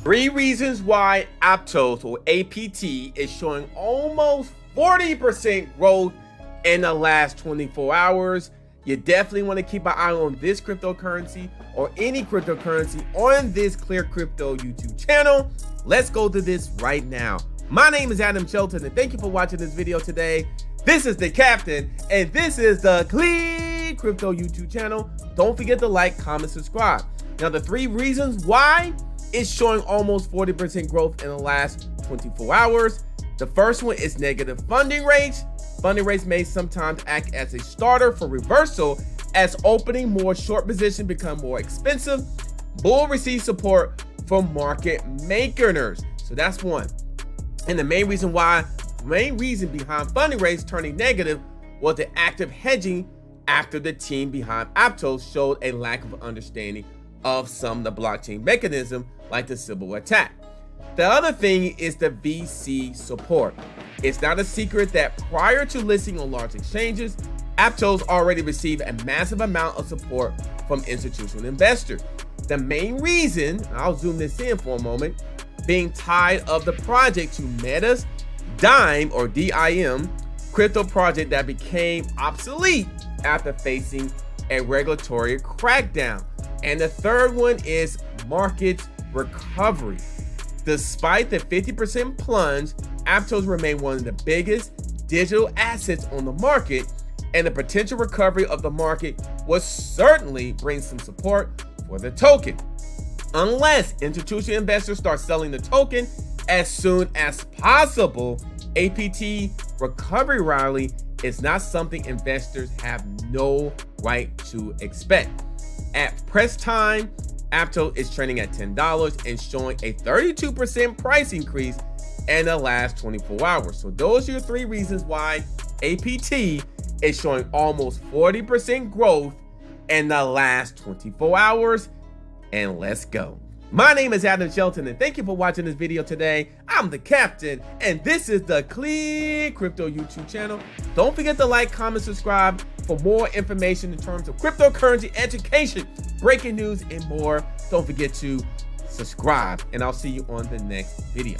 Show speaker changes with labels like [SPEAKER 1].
[SPEAKER 1] 3 reasons why Aptos or APT is showing almost 40% growth in the last 24 hours. You definitely want to keep an eye on this cryptocurrency or any cryptocurrency on this ClearCryptos YouTube channel. Let's go to this right now. My name is Adam Shelton and thank you for watching this video today. This is the Captain and this is the ClearCryptos YouTube channel. Don't forget to like, comment, subscribe. Now the 3 reasons why it's showing almost 40% growth in the last 24 hours. The first one is negative funding rates. Funding rates may sometimes act as a starter for reversal as opening more short position become more expensive. Bull receives support from market makers. So that's one. And the main reason behind funding rates turning negative was the active hedging after the team behind Aptos showed a lack of understanding of some of the blockchain mechanism like the Sybil attack. The other thing is the VC support. It's not a secret that prior to listing on large exchanges, Aptos already received a massive amount of support from institutional investors. The main reason, I'll zoom this in for a moment, being tied of the project to Meta's DIME or DIM crypto project that became obsolete after facing a regulatory crackdown. And the third one is market recovery. Despite the 50% plunge, Aptos remain one of the biggest digital assets on the market, and the potential recovery of the market will certainly bring some support for the token. Unless institutional investors start selling the token as soon as possible, APT recovery rally is not something investors have no right to expect. At press time, Aptos is trading at $10 and showing a 32% price increase in the last 24 hours. So those are your 3 reasons why APT is showing almost 40% growth in the last 24 hours. And let's go. My name is Adam Shelton and thank you for watching this video today. I'm the Captain and this is the ClearCryptos YouTube channel. Don't forget to like, comment, subscribe for more information in terms of cryptocurrency education, breaking news, and more. Don't forget to subscribe and I'll see you on the next video.